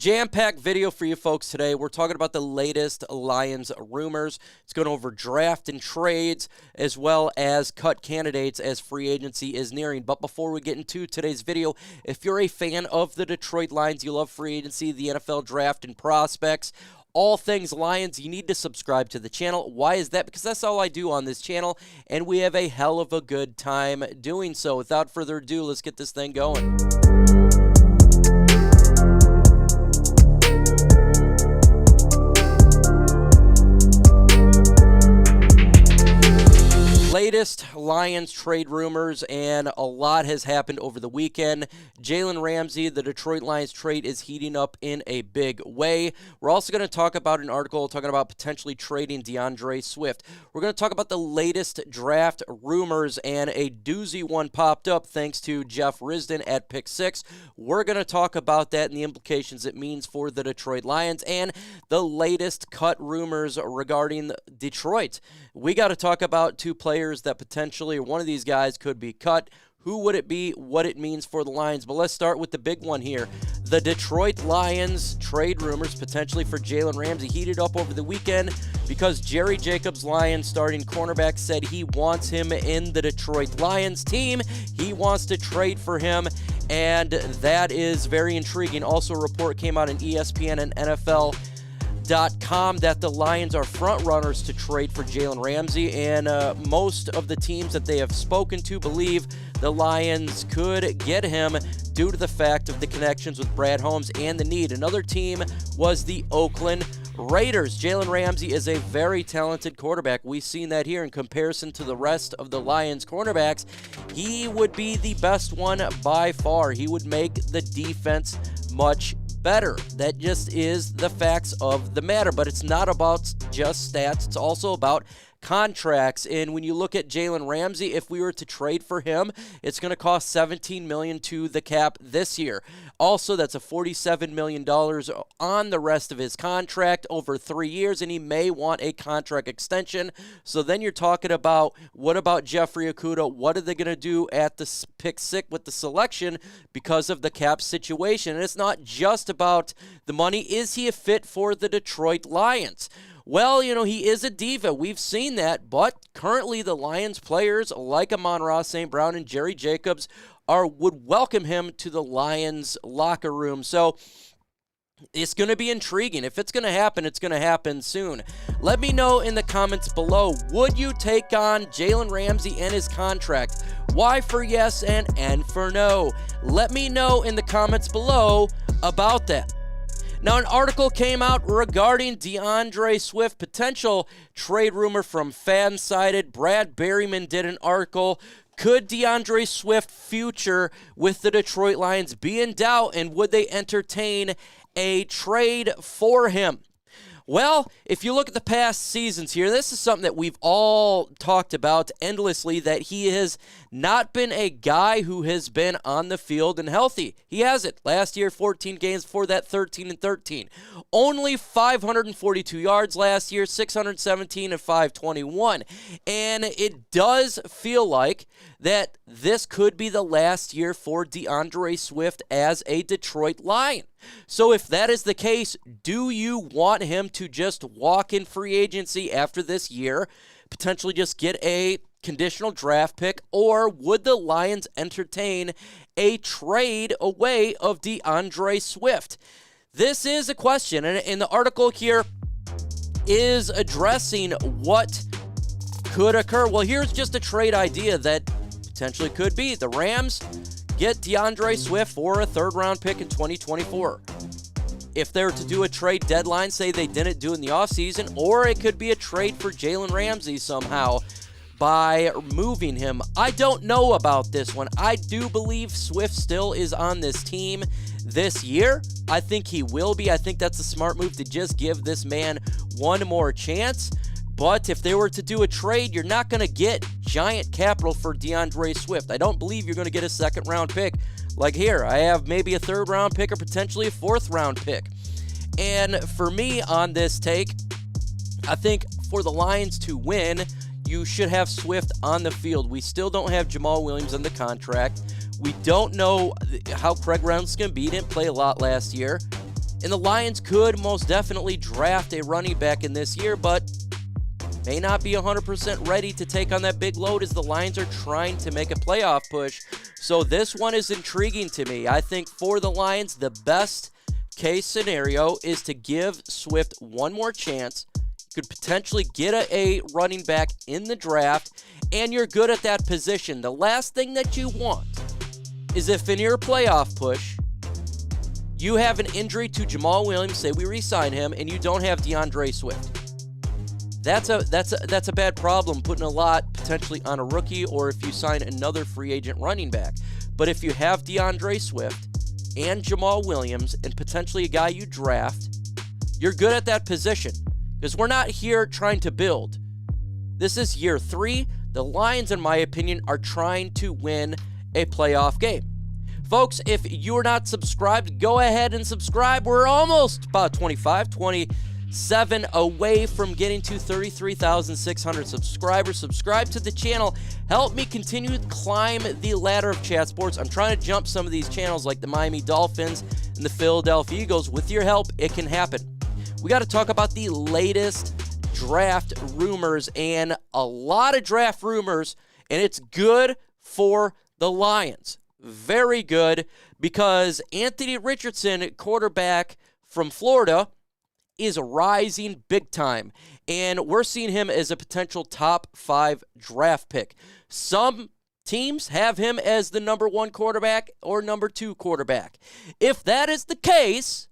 Jam-packed video for you folks today. We're talking about the latest Lions rumors. It's going over draft and trades as well as cut candidates as free agency is nearing. But before we get into today's video, if you're a fan of the Detroit Lions, you love free agency, the NFL draft, and prospects, all things Lions, you need to subscribe to the channel. Why is that? Because that's all I do on this channel, and we have a hell of a good time doing so. Without further ado, let's get this thing going. Latest Lions trade rumors, and a lot has happened over the weekend. Jalen Ramsey, the Detroit Lions trade is heating up in a big way. We're also going to talk about an article talking about potentially trading DeAndre Swift. We're going to talk about the latest draft rumors, and a doozy one popped up thanks to Jeff Risdon at Pick 6. We're going to talk about that and the implications it means for the Detroit Lions and the latest cut rumors regarding Detroit. We got to talk about two players that potentially, or one of these guys could be cut. Who would it be? What it means for the Lions? But let's start with the big one here. The Detroit Lions trade rumors potentially for Jalen Ramsey heated up over the weekend because Jerry Jacobs, Lions starting cornerback, said he wants him in the Detroit Lions team. He wants to trade for him, and that is very intriguing. Also, a report came out in ESPN and NFL.com that the Lions are front runners to trade for Jalen Ramsey, and most of the teams that they have spoken to believe the Lions could get him due to the fact of the connections with Brad Holmes and the need. Another team was the Oakland Raiders. Jalen Ramsey is a very talented quarterback. We've seen that here in comparison to the rest of the Lions cornerbacks. He would be the best one by far. He would make the defense much better. That just is the facts of the matter. But it's not about just stats. It's also about contracts. And when you look at Jalen Ramsey, if we were to trade for him, it's going to cost $17 million to the cap this year. Also, that's a $47 million on the rest of his contract over 3 years, and he may want a contract extension. So then you're talking about, what about Jeffrey Okudah? What are they going to do at the pick 6 with the selection because of the cap situation? And it's not just about the money. Is he a fit for the Detroit Lions? Well, he is a diva. We've seen that, but currently the Lions players like Amon-Ra St. Brown and Jerry Jacobs would welcome him to the Lions locker room. So it's going to be intriguing. If it's going to happen, it's going to happen soon. Let me know in the comments below, would you take on Jalen Ramsey and his contract? Y for yes and N for no. Let me know in the comments below about that. Now, an article came out regarding DeAndre Swift, potential trade rumor from Fansided. Brad Berryman did an article. Could DeAndre Swift future with the Detroit Lions be in doubt, and would they entertain a trade for him? Well, if you look at the past seasons here, this is something that we've all talked about endlessly, that he has not been a guy who has been on the field and healthy. He hasn't. Last year, 14 games, before that, 13-13. Only 542 yards last year, 617 and 521. And it does feel like that this could be the last year for DeAndre Swift as a Detroit Lion. So if that is the case, do you want him to just walk in free agency after this year, potentially just get a conditional draft pick, or would the Lions entertain a trade away of DeAndre Swift? This is a question, and the article here is addressing what could occur. Well, here's just a trade idea that potentially could be. The Rams get DeAndre Swift for a third-round pick in 2024. If they were to do a trade deadline, say they didn't do it in the offseason, or it could be a trade for Jalen Ramsey somehow by moving him. I don't know about this one. I do believe Swift still is on this team this year. I think he will be. I think that's a smart move to just give this man one more chance. But if they were to do a trade, you're not going to get giant capital for DeAndre Swift. I don't believe you're going to get a second-round pick. Like here, I have maybe a third-round pick or potentially a fourth-round pick. And for me on this take, I think for the Lions to win, you should have Swift on the field. We still don't have Jamal Williams on the contract. We don't know how Craig Reynolds can be. He didn't play a lot last year. And the Lions could most definitely draft a running back in this year, but may not be 100% ready to take on that big load as the Lions are trying to make a playoff push. So this one is intriguing to me. I think for the Lions, the best case scenario is to give Swift one more chance. You could potentially get a running back in the draft, and you're good at that position. The last thing that you want is if in your playoff push, you have an injury to Jamal Williams, say we re-sign him, and you don't have DeAndre Swift. That's a bad problem, putting a lot potentially on a rookie, or if you sign another free agent running back. But if you have DeAndre Swift and Jamal Williams and potentially a guy you draft, you're good at that position. Because we're not here trying to build. This is year 3. The Lions, in my opinion, are trying to win a playoff game. Folks, if you're not subscribed, go ahead and subscribe. We're almost about 27 away from getting to 33,600 subscribers. Subscribe to the channel. Help me continue to climb the ladder of chat sports. I'm trying to jump some of these channels like the Miami Dolphins and the Philadelphia Eagles. With your help, it can happen. We got to talk about the latest draft rumors, and a lot of draft rumors, and it's good for the Lions. Very good, because Anthony Richardson, quarterback from Florida, is rising big time, and we're seeing him as a potential top 5 draft pick. Some teams have him as the number 1 quarterback or number 2 quarterback. If that is the case,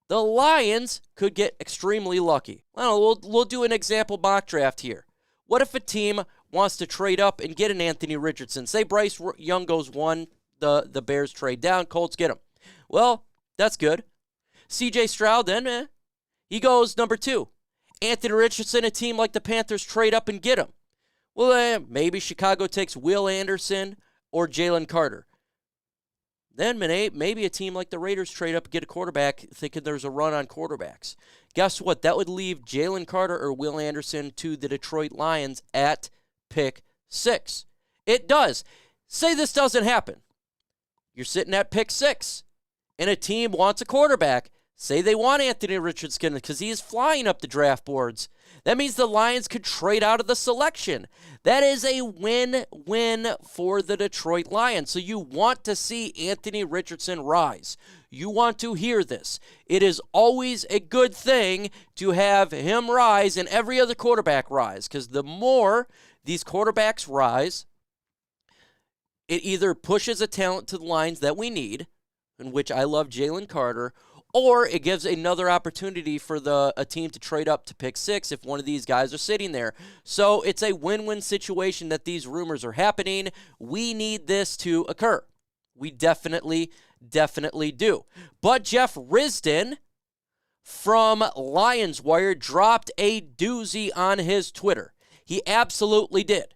the Lions could get extremely lucky. Well, we'll do an example mock draft here. What if a team wants to trade up and get an Anthony Richardson? Say Bryce Young goes 1, the Bears trade down, Colts get him. Well, that's good. C.J. Stroud then, he goes number 2. Anthony Richardson, a team like the Panthers trade up and get him. Well, maybe Chicago takes Will Anderson or Jalen Carter. Then maybe a team like the Raiders trade up and get a quarterback thinking there's a run on quarterbacks. Guess what? That would leave Jalen Carter or Will Anderson to the Detroit Lions at pick 6. It does. Say this doesn't happen. You're sitting at pick 6, and a team wants a quarterback. Say they want Anthony Richardson because he is flying up the draft boards. That means the Lions could trade out of the selection. That is a win-win for the Detroit Lions. So you want to see Anthony Richardson rise. You want to hear this. It is always a good thing to have him rise and every other quarterback rise, because the more these quarterbacks rise, it either pushes a talent to the Lions that we need, in which I love Jalen Carter, or it gives another opportunity for a team to trade up to pick 6 if one of these guys are sitting there. So it's a win-win situation that these rumors are happening. We need this to occur. We definitely do. But Jeff Risdon from Lions Wire dropped a doozy on his Twitter. He absolutely did.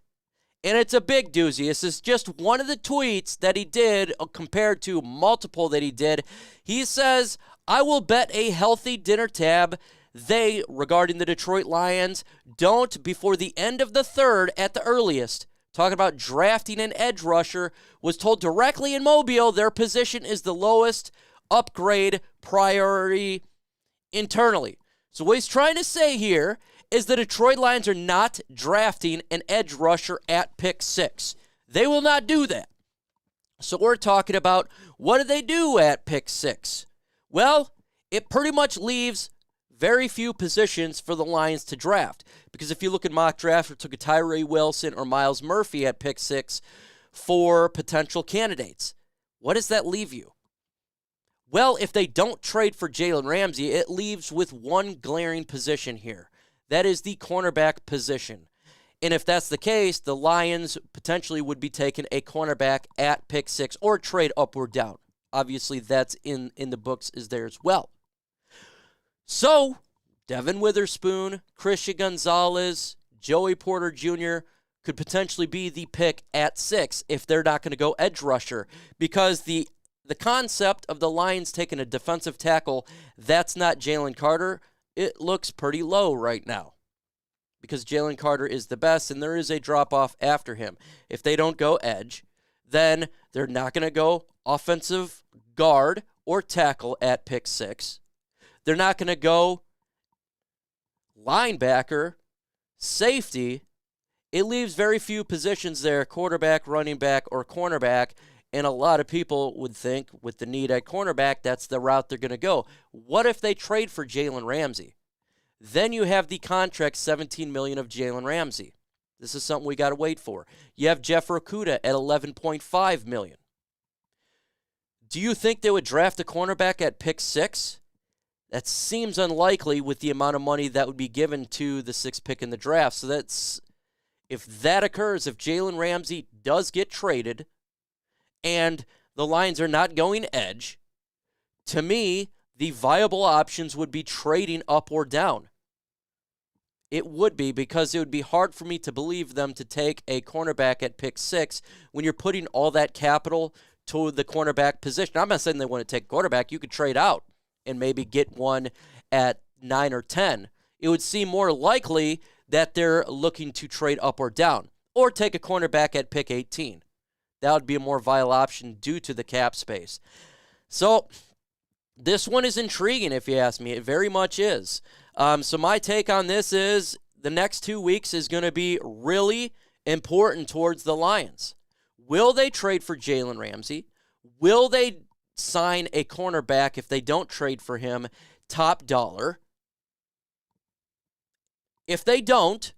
And it's a big doozy. This is just one of the tweets that he did compared to multiple that he did. He says, I will bet a healthy dinner tab they, regarding the Detroit Lions, don't before the end of the 3rd at the earliest. Talking about drafting an edge rusher, was told directly in Mobile their position is the lowest upgrade priority internally. So what he's trying to say here is the Detroit Lions are not drafting an edge rusher at pick 6. They will not do that. So we're talking about, what do they do at pick 6? Well, it pretty much leaves very few positions for the Lions to draft. Because if you look at mock draft, we took a Tyree Wilson or Myles Murphy at pick 6 for potential candidates. What does that leave you? Well, if they don't trade for Jalen Ramsey, it leaves with one glaring position here. That is the cornerback position. And if that's the case, the Lions potentially would be taking a cornerback at pick 6 or trade up or down. Obviously, that's in the books is there as well. So, Devon Witherspoon, Christian Gonzalez, Joey Porter Jr. could potentially be the pick at 6 if they're not going to go edge rusher. Because the concept of the Lions taking a defensive tackle, that's not Jalen Carter. It looks pretty low right now. Because Jalen Carter is the best, and there is a drop-off after him. If they don't go edge, then they're not going to go offensive guard or tackle at pick 6. They're not going to go linebacker, safety. It leaves very few positions there, quarterback, running back, or cornerback. And a lot of people would think with the need at cornerback, that's the route they're going to go. What if they trade for Jalen Ramsey? Then you have the contract, $17 million of Jalen Ramsey. This is something we got to wait for. You have Jeff Okudah at $11.5 million. Do you think they would draft a cornerback at pick 6? That seems unlikely with the amount of money that would be given to the 6th pick in the draft. So that's, if that occurs, if Jalen Ramsey does get traded and the Lions are not going edge, to me, the viable options would be trading up or down. It would be, because it would be hard for me to believe them to take a cornerback at pick 6 when you're putting all that capital to the cornerback position. I'm not saying they want to take a quarterback. You could trade out and maybe get one at 9 or 10. It would seem more likely that they're looking to trade up or down, or take a cornerback at pick 18. That would be a more viable option due to the cap space. So this one is intriguing, if you ask me. It very much is. So my take on this is the next 2 weeks is going to be really important towards the Lions. Will they trade for Jalen Ramsey? Will they sign a cornerback if they don't trade for him top dollar? If they don't,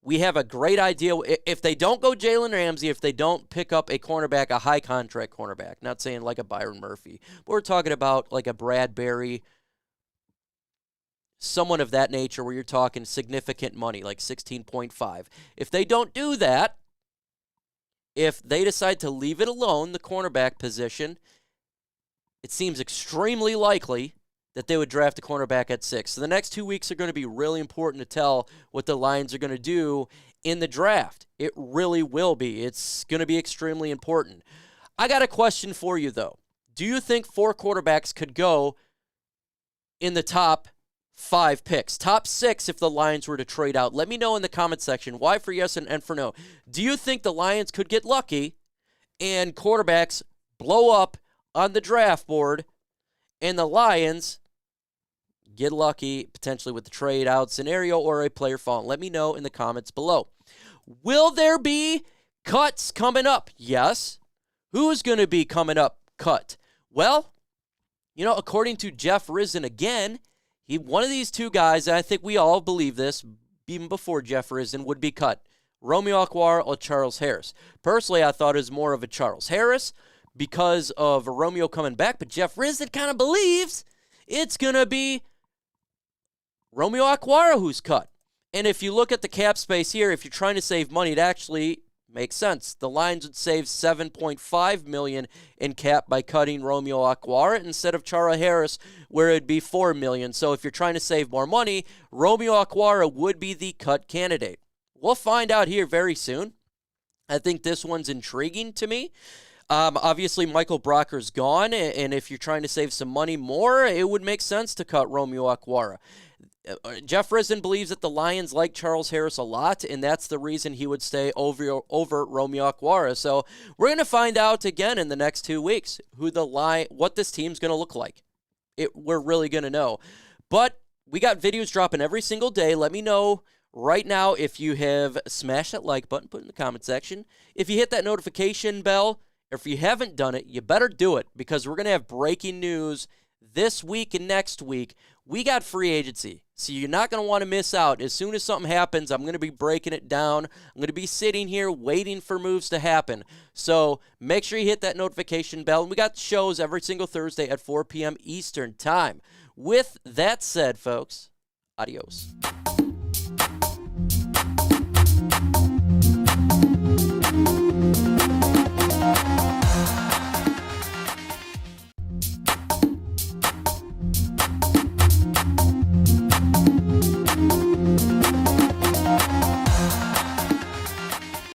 we have a great idea. If they don't go Jalen Ramsey, if they don't pick up a cornerback, a high contract cornerback, not saying like a Byron Murphy, but we're talking about like a Bradbury, someone of that nature where you're talking significant money, like 16.5. If they don't do that, if they decide to leave it alone, the cornerback position, it seems extremely likely that they would draft a cornerback at 6. So the next 2 weeks are going to be really important to tell what the Lions are going to do in the draft. It really will be. It's going to be extremely important. I got a question for you, though. Do you think 4 quarterbacks could go in the top 5 picks? Top 6 if the Lions were to trade out. Let me know in the comment section. Why for yes and for no. Do you think the Lions could get lucky and quarterbacks blow up on the draft board and the Lions get lucky potentially with the trade out scenario or a player falling? Let me know in the comments below. Will there be cuts coming up? Yes. Who is going to be coming up cut? Well, according to Jeff Risen again, one of these 2 guys, and I think we all believe this, even before Jeff Risen, would be cut. Romeo Okwara or Charles Harris. Personally, I thought it was more of a Charles Harris because of Romeo coming back, but Jeff Risen kind of believes it's going to be Romeo Okwara who's cut. And if you look at the cap space here, if you're trying to save money, it actually makes sense. The Lions would save $7.5 million in cap by cutting Romeo Okwara instead of Charles Harris, where it'd be $4 million. So if you're trying to save more money, Romeo Okwara would be the cut candidate. We'll find out here very soon. I think this one's intriguing to me. Obviously, Michael Brocker's gone, and if you're trying to save some money more, it would make sense to cut Romeo Okwara. Jeff Risen believes that the Lions like Charles Harris a lot, and that's the reason he would stay over Romeo Okwara. So we're going to find out again in the next 2 weeks what this team's going to look like. We're really going to know. But we got videos dropping every single day. Let me know right now if you have smashed that like button, put it in the comment section. If you hit that notification bell, or if you haven't done it, you better do it, because we're going to have breaking news this week and next week. We got free agency, so you're not going to want to miss out. As soon as something happens, I'm going to be breaking it down. I'm going to be sitting here waiting for moves to happen. So make sure you hit that notification bell. And we got shows every single Thursday at 4 p.m. Eastern Time. With that said, folks, adios.